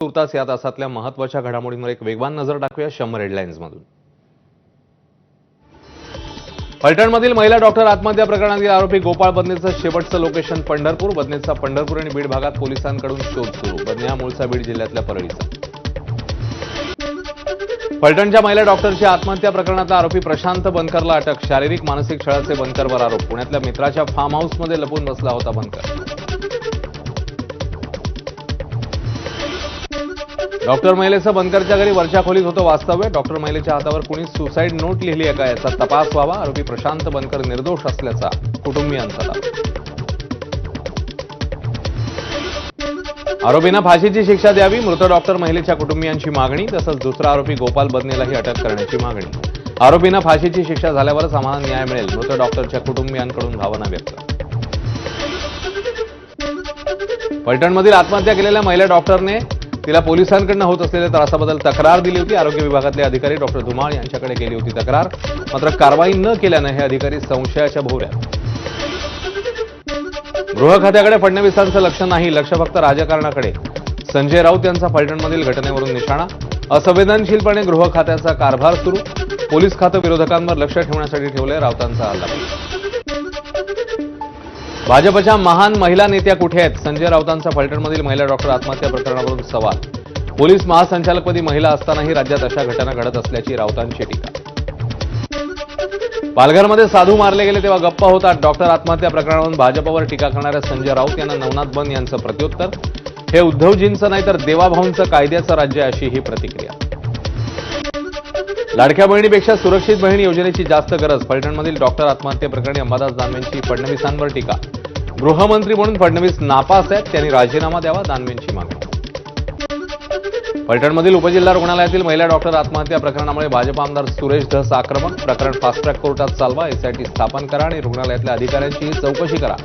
तुर्तास या तासातल्या महत्त्वाच्या घडामोडींवर एक वेगवान नजर टाकूया 100 हेडलाईन्समधून। फलटणमधील महिला डॉक्टर आत्महत्या प्रकरणातील आरोपी गोपाळ बदनेचं शेवटचं लोकेशन पंढरपूर। बदनेचा पंढरपूर आणि बीड भागात पोलिसांकडून शोध सुरू। बदने हा मूळचा बीड जिल्ह्यातल्या परळीचा। फलटणच्या महिला डॉक्टरची आत्महत्या प्रकरणातला आरोपी प्रशांत बनकरला अटक। शारीरिक मानसिक छळाचे बनकरवर आरोप। पुण्यातल्या मित्राच्या फार्म हाऊसमध्ये लपून बसला होता बनकर। डॉक्टर महिलेचं बनकरच्या घरी वरच्या खोलीत होतं वास्तव्य। डॉक्टर महिलेच्या हातावर कुणी सुसाईड नोट लिहिली आहे का याचा तपास व्हावा। आरोपी प्रशांत बनकर निर्दोष असल्याचा कुटुंबियांचा दावा। आरोपींना फाशीची शिक्षा द्यावी, मृत डॉक्टर महिलेच्या कुटुंबियांची मागणी। तसंच दुसरा आरोपी गोपाल बदनेलाही अटक करण्याची मागणी। आरोपींना फाशीची शिक्षा झाल्यावरच आम्हाला न्याय मिळेल, मृत डॉक्टरच्या कुटुंबियांकडून भावना व्यक्त। फलटणमधील आत्महत्या केलेल्या महिला डॉक्टरने तिला पोलिसांकडून होत असलेल्या त्रासाबद्दल तक्रार दिली होती। आरोग्य विभागातले अधिकारी डॉक्टर धुमाळ यांच्याकडे गेली होती तक्रार, मात्र कारवाई न केल्यानं हे अधिकारी संशयाच्या भोवऱ्यात। गृह खात्याकडे फडणवीसांचं लक्ष नाही, लक्ष फक्त राजकारणाकडे। संजय राऊत यांचा फलटणमधील घटनेवरून निशाणा। असंवेदनशीलपणे गृह खात्याचा कारभार सुरू। पोलीस खातं विरोधकांवर लक्ष ठेवण्यासाठी ठेवलंय राऊतांचा हल्ला। भाजपच्या महान महिला नेत्या कुठे आहेत? संजय राऊतांचा फलटणमधील महिला डॉक्टर आत्महत्या प्रकरणावरून सवाल। पोलीस महासंचालकपदी महिला असतानाही राज्यात अशा घटना घडत असल्याची राऊतांची टीका। पालघरमध्ये साधू मारले गेले तेव्हा गप्पा होतात। डॉक्टर आत्महत्या प्रकरणावरून भाजपवर टीका करणाऱ्या संजय राऊत यांना नवनाथ बन यांचं प्रत्युत्तर। हे उद्धवजींचं नाही तर देवाभाऊंचं कायद्याचं राज्य अशी ही प्रतिक्रिया। लाडक्या बहिणीपेक्षा सुरक्षित बहीण योजनेची जास्त गरज। फलटणमधील डॉक्टर आत्महत्येप्रकरणी अंबादास दानवेंची फडणवीसांवर टीका। गृहमंत्री म्हणून फडणवीस नापास आहेत, त्यांनी राजीनामा द्यावा, दानवेंची मागणी। फलटणमधील उपजिल्हा रुग्णालयातील महिला डॉक्टर आत्महत्या प्रकरणामुळे भाजप आमदार सुरेश धस आक्रमक। प्रकरण फास्ट ट्रॅक कोर्टात चालवा, एसआयटी स्थापन करा आणि रुग्णालयातल्या अधिकाऱ्यांचीही चौकशी करा,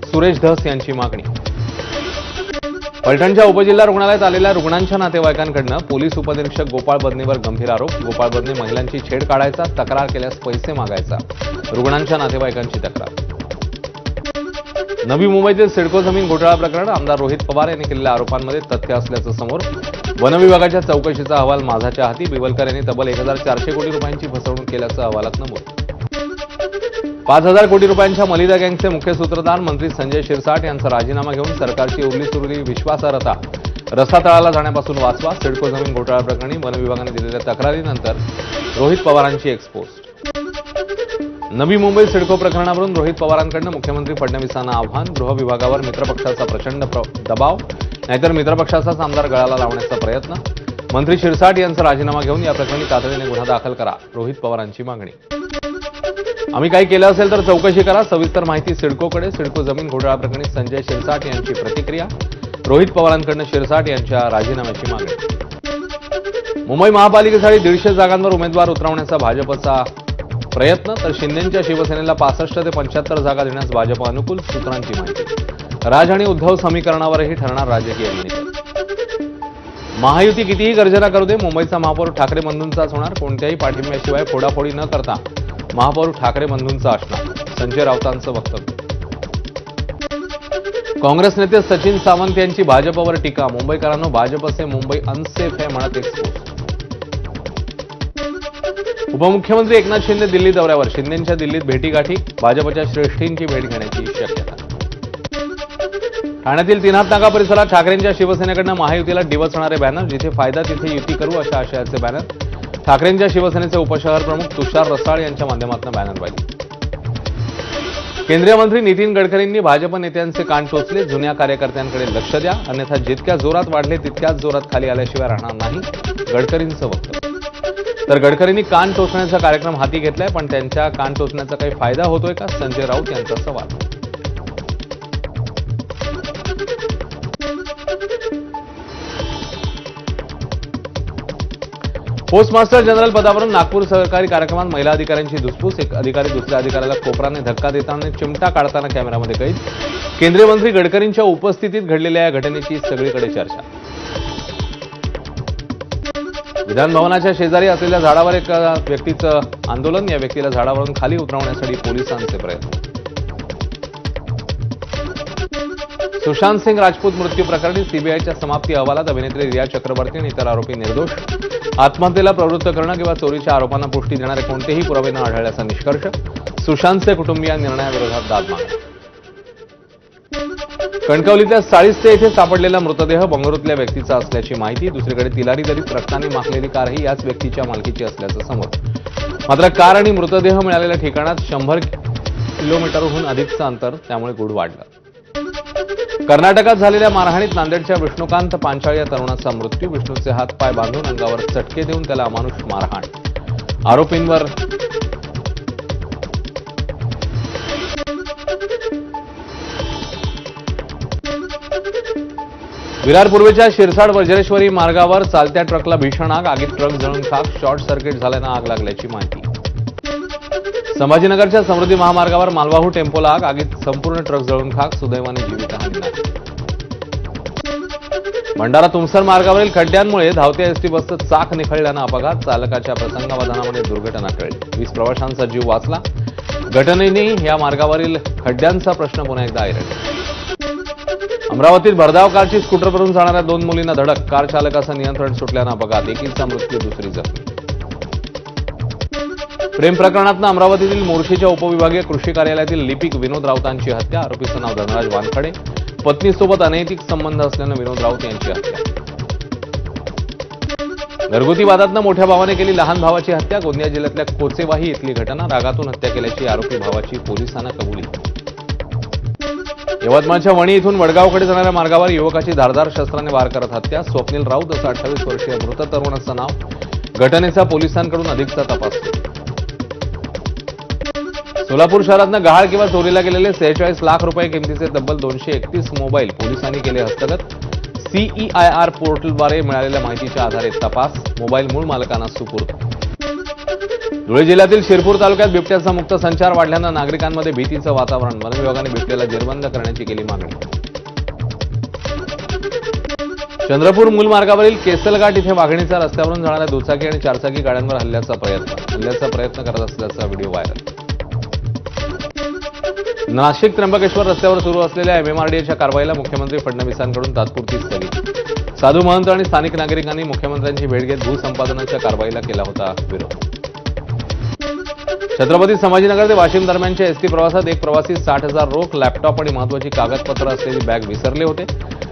सुरेश धस यांची मागणी। फलटणच्या उपजिल्हा रुग्णालयात आलेल्या रुग्णांच्या नातेवाईकांकडून पोलीस उपनिरीक्षक गोपाळ बदनेवर गंभीर आरोप। गोपाळ बदने महिलांची छेड काढायचा, तक्रार केल्यास पैसे मागायचा, रुग्णांच्या नातेवाईकांची तक्रार। नवी मुंबईतील सिडको जमीन घोटाळा प्रकरण। आमदार रोहित पवार यांनी केलेल्या आरोपांमध्ये तथ्य असल्याचं समोर। वन विभागाच्या चौकशीचा अहवाल माझाच्या हाती। बिवलकर यांनी तब्बल 1400 कोटी रुपयांची फसवणूक केल्याचं अहवालात नमूद। 5000 कोटी रुपयांच्या मलिदा गँगचे मुख्य सूत्रधार मंत्री संजय शिरसाट यांचा राजीनामा घेऊन सरकारची उरली सुरली विश्वासार्हता रसातळाला जाण्यापासून वाचवा। सिडको जमीन घोटाळा प्रकरणी वन विभागाने दिलेल्या तक्रारीनंतर रोहित पवारांची एक्सपोस्ट। नवी मुंबई सिडको प्रकरणावरून रोहित पवारांकडून मुख्यमंत्री फडणवीसांना आव्हान। गृह विभागावर मित्रपक्षाचा प्रचंड दबाव, नाहीतर मित्रपक्षाचाच आमदार गळाला लावण्याचा प्रयत्न। मंत्री शिरसाट यांचा राजीनामा घेऊन या प्रकरणी तातडीने गुन्हा दाखल करा, रोहित पवारांची मागणी। आम्ही काही केलं असेल तर चौकशी करा, सविस्तर माहिती सिडकोकडे। सिडको जमीन घोटाळा प्रकरणी संजय शिरसाट यांची प्रतिक्रिया। रोहित पवारांकडून शिरसाट यांच्या राजीनाम्याची मागणी। मुंबई महापालिकेसाठी 150 जागांवर उमेदवार उतरवण्याचा भाजपचा प्रयत्न, तर शिंदेंच्या शिवसेनेला 65 ते 75 जागा देण्यास भाजप अनुकूल, सूत्रांची माहिती। राज आणि उद्धव समीकरणावरही ठरणार राजकीय गणित। महायुती कितीही गर्जना करू दे, मुंबईचा महापौर ठाकरे बंधूंचाच होणार। कोणत्याही पाठिंब्याशिवाय फोडाफोडी न करता महापौर ठाकरे बंधूंचा असणार, संजय राऊतांचं वक्तव्य। काँग्रेस नेते सचिन सावंत यांची भाजपवर टीका। मुंबईकरांनो, भाजपचे मुंबई अनसेफ आहे म्हणत एक्सपोज। उपमुख्यमंत्री एकनाथ शिंदे दिल्ली दौऱ्यावर। शिंदेंच्या दिल्लीत भेटीगाठी, भाजपच्या श्रेष्ठींची भेट घेण्याची शक्यता। ठाण्यातील तीनाथ नाका परिसरात ठाकरेंच्या शिवसेनेकडून महायुतीला डिवचणारे बॅनर। जिथे फायदा तिथे युती करू अशा आशयाचे बॅनर। ठाकरेंच्या शिवसेनेचे उपशहर प्रमुख तुषार रसाळ यांच्या माध्यमातून बॅनरबाजी। केंद्रीय मंत्री नितीन गडकरींनी भाजप नेत्यांचे कान टोचले। जुन्या कार्यकर्त्यांकडे लक्ष द्या, अन्यथा जितक्या जोरात वाढले तितक्याच जोरात खाली आल्याशिवाय राहणार नाही, गडकरींचं वक्तव्य। तर गडकरींनी कान टोचण्याचा कार्यक्रम हाती घेतलाय, पण त्यांच्या कान टोचण्याचा काही फायदा होतोय का, संजय राऊत यांचा सवाल। पोस्टमास्टर जनरल पदावरून नागपूर सहकारी कार्यक्रमात महिला अधिकाऱ्यांची धुसफूस। एक अधिकारी दुसऱ्या अधिकाऱ्याला कोपराने धक्का देताना चिमटा काढताना कॅमेरामध्ये कैद। केंद्रीय मंत्री गडकरींच्या उपस्थितीत घडलेल्या या घटनेची सगळीकडे चर्चा। विधान भवनाच्या शेजारी असलेल्या झाडावर एका व्यक्तीचं आंदोलन। या व्यक्तीला झाडावरून खाली उतरवण्यासाठी पोलिसांचे प्रयत्न। सुशांत सिंग राजपूत मृत्यू प्रकरणी सीबीआयच्या समाप्ती अहवालात अभिनेत्री रिया चक्रवर्ती आणि इतर आरोपी निर्दोष, आत्महत्येला प्रवृत्त करणं किंवा चोरीच्या आरोपांना पुष्टी देणारे कोणतेही पुरावे न आढळल्याचा निष्कर्ष. सुशांतचे कुटुंबीय निर्णयाविरोधात दाद मागणी. कणकवलीतल्या साळिस्ते येथे सापडलेला मृतदेह बंगळुरूतल्या व्यक्तीचा असल्याची माहिती. दुसरीकडे तिलारी दरीत रक्ताने माखलेली कारही याच व्यक्तीच्या मालकीची असल्याचं समोर. मात्र कार आणि मृतदेह मिळालेल्या ठिकाणात 100 किलोमीटरहून अधिकचं अंतर, त्यामुळे गूढ वाढलं. कर्नाटकात झालेल्या मारहाणीत नांदेडच्या विष्णुकांत पांचाळ या तरुणाचा मृत्यू. विष्णूचे हात पाय बांधून अंगावर चटके देऊन त्याला अमानुष मारहाण. आरोपींवर विरार पूर्वेच्या शिरसाड वज्रेश्वरी मार्गावर चालत्या ट्रकला भीषण आग. आगीत ट्रक जळून खाक. शॉर्ट सर्किट झाल्यानं आग लागल्याची माहिती. संभाजीनगरच्या समृद्धी महामार्गावर मालवाहू टेम्पोला आग. आगीत संपूर्ण ट्रक जळून खाक. सुदैवाने जीवितहानी नाही. भंडारा तुमसर मार्गावरील खड्ड्यांमुळे धावत्या एसटी बसचं चाक निखळल्यानं अपघात. चालकाच्या प्रसंगावधानामध्ये दुर्घटना टळली. 20 प्रवाशांचा जीव वाचला. घटनेने या मार्गावरील खड्ड्यांचा प्रश्न पुन्हा एकदा ऐरडला. अमरावतीत भरधाव कारची स्कूटरवरून जाणाऱ्या 2 मुलींना धडक. कार चालकाचं नियंत्रण सुटल्यानं अपघात. एकीचा मृत्यू, दुसरी जखमी. प्रेम प्रकरणातनं अमरावतीतील मोर्शीच्या उपविभागीय कृषी कार्यालयातील लिपिक विनोद राऊतांची हत्या. आरोपीचं नाव धनराज वानखडे. पत्नीसोबत अनैतिक संबंध असल्यानं विनोद राऊत यांची हत्या. घरगुती वादातनं मोठ्या भावाने केली लहान भावाची हत्या. गोंदिया जिल्ह्यातल्या कोचेवाही इथली घटना. रागातून हत्या केल्याची आरोपी भावाची पोलिसांना कबुली. यवतमाळच्या वणी इथून वडगावकडे जाणाऱ्या मार्गावर युवकाची धारदार शस्त्राने वार करत हत्या. स्वप्नील राऊत असं 28 वर्षीय मृत तरुणाचं नाव. घटनेचा पोलिसांकडून अधिकचा तपास सुरू. सोलापूर शहरातनं गहाळ किंवा चोरीला गेलेले 46 लाख रुपये किमतीचे तब्बल 231 मोबाईल पोलिसांनी केले हस्तगत. CEIR पोर्टलद्वारे मिळालेल्या माहितीच्या आधारे तपास. मोबाईल मूळ मालकांना सुपूर्द. धुळे जिल्ह्यातील शिरपूर तालुक्यात बिबट्याचा मुक्त संचार वाढल्यानं नागरिकांमध्ये भीतीचं वातावरण. वन विभागाने बिबट्याला जेरबंद करण्याची केली मागणी. चंद्रपूर मूल मार्गावरील केसलघाट इथे वाघिणीचा रस्त्यावरून जाणाऱ्या दुचाकी आणि चारचाकी गाड्यांवर हल्ल्याचा प्रयत्न करत असल्याचा व्हिडिओ व्हायरल. नाशिक त्र्यंबकेश्वर रस्त्यावर सुरू असलेल्या MMRDAच्या कारवाईला मुख्यमंत्री फडणवीसांकडून तात्पुरती स्थगिती. साधू महंत आणि स्थानिक नागरिकांनी मुख्यमंत्र्यांची भेट घेत भूसंपादनाच्या कारवाईला केला होता विरोध. छत्रपती संभाजीनगर ते वाशिम दरम्यानच्या एसटी प्रवासात एक प्रवासी 60,000 रोख, लॅपटॉप आणि महत्वाची कागदपत्र असलेली बॅग विसरले होते.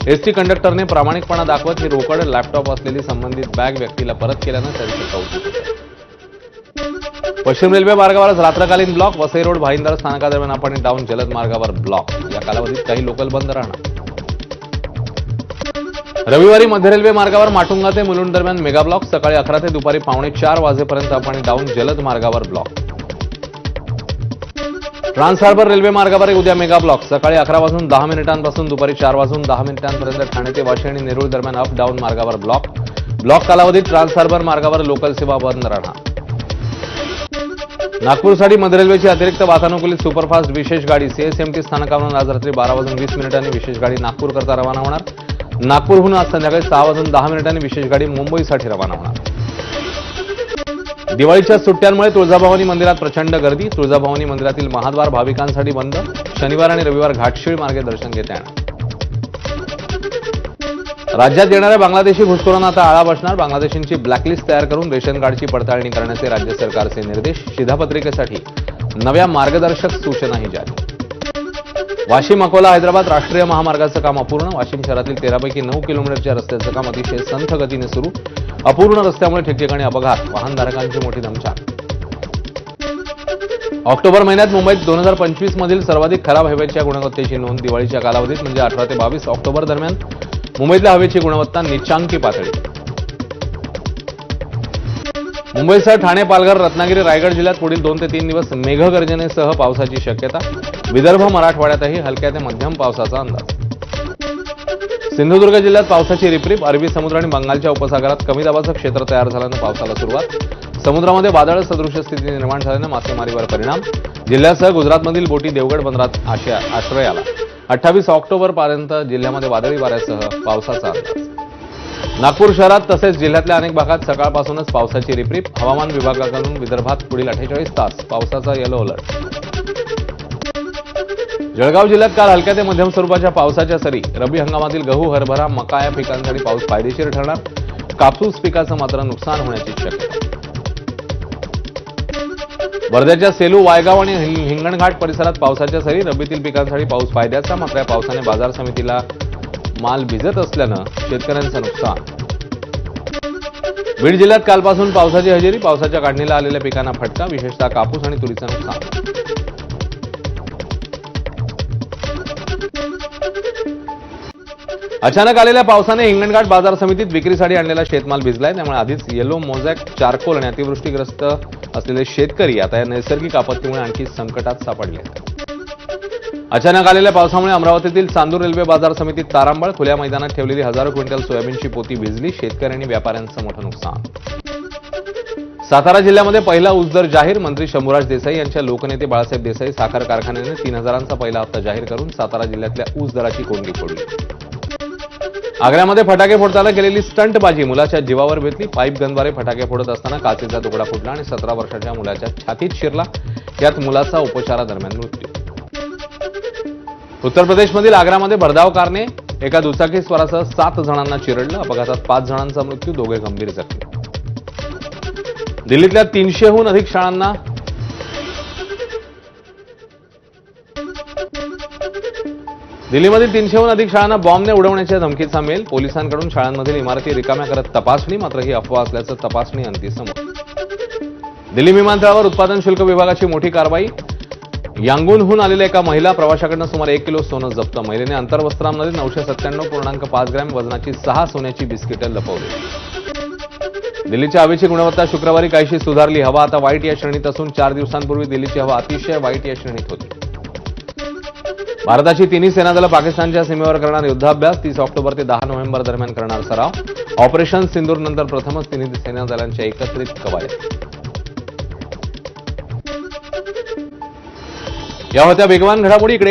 एसटी कंडक्टरने प्रामाणिकपणा दाखवत ही रोकड, लॅपटॉप असलेली संबंधित बॅग व्यक्तीला परत केल्यानं त्यांचं कौतुक होतं. पश्चिम रेल्वे मार्गावर रात्रकालीन ब्लॉक. वसई रोड भाईंदर स्थानकादरम्यान अप आणि डाऊन जलद मार्गावर ब्लॉक. या कालावधीत काही लोकल बंद राहणार. रविवारी मध्य रेल्वे मार्गावर माटुंगा ते मुलुंड दरम्यान मेगा ब्लॉक. सकाळी 11 ते दुपारी 3:45 वाजेपर्यंत अप आणि डाऊन जलद मार्गावर ब्लॉक. ट्रान्स हार्बर रेल्वे मार्गावर उद्या मेगा ब्लॉक. सकाळी 11 वाजून 10 मिनिटांपासून दुपारी 4 वाजून 10 मिनिटांपर्यंत ठाणे ते वाशी आणि नेरूळ दरम्यान अप डाऊन मार्गावर ब्लॉक. ब्लॉक कालावधीत ट्रान्स हार्बर मार्गावर लोकल सेवा बंद राहणार. नागपूरसाठी मध्य रेल्वेची अतिरिक्त वातानुकूलित सुपरफास्ट विशेष गाडी CSMT स्थानकावरून आज रात्री 12:20 विशेष गाडी नागपूरकरता रवाना होणार. नागपूरहून आज संध्याकाळी 6:10 विशेष गाडी मुंबईसाठी रवाना होणार. दिवाळीच्या सुट्ट्यांमुळे तुळजाभवानी मंदिरात प्रचंड गर्दी. तुळजाभवानी मंदिरातील महाद्वार भाविकांसाठी बंद. शनिवार आणि रविवार घाटशीळ मार्गे दर्शन घेता येणार. राज्यात येणाऱ्या बांगलादेशी घुसखोरांना आता आळा बसणार. बांगलादेशींची ब्लॅकलिस्ट तयार करून रेशन कार्डची पडताळणी करण्याचे राज्य सरकारचे निर्देश. शिधापत्रिकेसाठी नव्या मार्गदर्शक सूचनाही जारी. वाशिम अकोला हैदराबाद राष्ट्रीय महामार्गाचं काम अपूर्ण. वाशिम शहरातील 13 पैकी 9 किलोमीटरच्या रस्त्याचं काम अतिशय संथ गतीने सुरू. अपूर्ण रस्त्यामुळे ठिकठिकाणी अपघात. वाहनधारकांची मोठी दमछाक. ऑक्टोबर महिन्यात मुंबईत 2025 मधील सर्वाधिक खराब हवेच्या गुणवत्तेची नोंद. दिवाळीच्या कालावधीत म्हणजे 18 ते 22 ऑक्टोबर दरम्यान मुंबईतल्या हवेची गुणवत्ता नीचांकी पातळी. मुंबईसह ठाणे, पालघर, रत्नागिरी, रायगड जिल्ह्यात पुढील 2 ते 3 दिवस मेघगर्जनेसह पावसाची शक्यता. विदर्भ, मराठवाड्यातही हलक्या ते मध्यम पावसाचा अंदाज. सिंधुदुर्ग जिल्ह्यात पावसाची रिपरिप. अरबी समुद्र आणि बंगालच्या उपसागरात कमी दाबाचं क्षेत्र तयार झाल्यानं पावसाला सुरुवात. समुद्रामध्ये वादळ सदृश स्थिती निर्माण झाल्यानं मासेमारीवर परिणाम. जिल्ह्यासह गुजरातमधील बोटी देवगड बंदरात आश्रयाला. 28 ऑक्टोबरपर्यंत जिल्ह्यामध्ये वादळी वाऱ्यासह पावसाचा अंदाज. नागपूर शहरात तसेच जिल्ह्यातल्या अनेक भागात सकाळपासूनच पावसाची रिपरिप. हवामान विभागाकडून विदर्भात पुढील 48 तास पावसाचा येलो अलर्ट. जळगाव जिल्ह्यात काल हलक्या ते मध्यम स्वरूपाच्या पावसाच्या सरी. रब्बी हंगामातील गहू, हरभरा, मका या पिकांसाठी पाऊस फायदेशीर ठरणार. कापूस पिकाचं मात्र नुकसान होण्याची शक्यता. वर्ध्याच्या सेलू, वायगाव आणि हिंगणघाट परिसरात पावसाच्या सरी. रब्बीतील पिकांसाठी पाऊस फायद्याचा, मात्र या पावसाने बाजार समितीला माल भिजत असल्यानं शेतकऱ्यांचं नुकसान. बीड जिल्ह्यात कालपासून पावसाची हजेरी. पावसाच्या काढणीला आलेल्या पिकांना फटका, विशेषतः कापूस आणि तुरीचं नुकसान. अचानक आलेल्या पावसाने हिंगणघाट बाजार समितीत विक्रीसाठी आणलेला शेतमाल भिजलाय. त्यामुळे आधीच येलो मोझॅक, चारकोल आणि अतिवृष्टीग्रस्त असलेले शेतकरी आता या नैसर्गिक आपत्तीमुळे आणखी संकटात सापडले. अचानक आलेल्या पावसामुळे अमरावतीतील चांदूर रेल्वे बाजार समितीत तारांबळ. खुल्या मैदानात ठेवलेली हजारो क्विंटल सोयाबीनची पोती भिजली. शेतकरी आणि व्यापाऱ्यांचं मोठं नुकसान. सातारा जिल्ह्यामध्ये पहिला ऊस दर जाहीर. मंत्री शंभूराज देसाई यांच्या लोकनेते बाळासाहेब देसाई साखर कारखान्याने 3,000चा पहिला हप्ता जाहीर करून सातारा जिल्ह्यातल्या ऊस दराची कोंडी फोडली. आग्र्यामध्ये फटाके फोडताना केलेली स्टंटबाजी मुलाच्या जीवावर बेतली. पाईप गनद्वारे फटाके फोडत असताना काचेचा तुकडा फुटला आणि 17 वर्षाच्या मुलाच्या छातीत शिरला. यात मुलाचा उपचारादरम्यान मृत्यू. उत्तर प्रदेशमधील आग्रामध्ये भरधाव कारने एका दुचाकी स्वारासह 7 जणांना चिरडलं. अपघातात 5 जणांचा मृत्यू, दोघे गंभीर जखमी. दिल्लीतल्या 300हून अधिक शाळांना दिल्लीमधील 300हून अधिक शाळांना बॉम्बने उडवण्याच्या धमकीचा मेल. पोलिसांकडून शाळांमधील इमारती रिकाम्या करत तपासणी, मात्र ही अफवा असल्याचं तपासणी अंती समोर. दिल्ली विमानतळावर उत्पादन शुल्क विभागाची मोठी कारवाई. यांगूनहून आलेल्या एका महिला प्रवाशाकडनं सुमारे 1 किलो सोनं जप्त. महिलेने अंतर्वस्त्रांमध्ये 997.5 ग्रॅम वजनाची 6 सोन्याची बिस्किटं लपवली. दिल्लीच्या हवेची गुणवत्ता शुक्रवारी काहीशी सुधारली. हवा आता वाईट या श्रेणीत असून 4 दिवसांपूर्वी दिल्लीची हवा अतिशय वाईट या श्रेणीत होती. भारताची तिन्ही सेनादलं पाकिस्तानच्या सीमेवर करणार युद्धाभ्यास. 30 ऑक्टोबर ते 10 नोव्हेंबर दरम्यान करणार सराव. ऑपरेशन सिंदूर नंतर प्रथमच तिन्ही सेनादलांच्या एकत्रित कवायत. या होत्या वेगवान घडामोडी. इकडे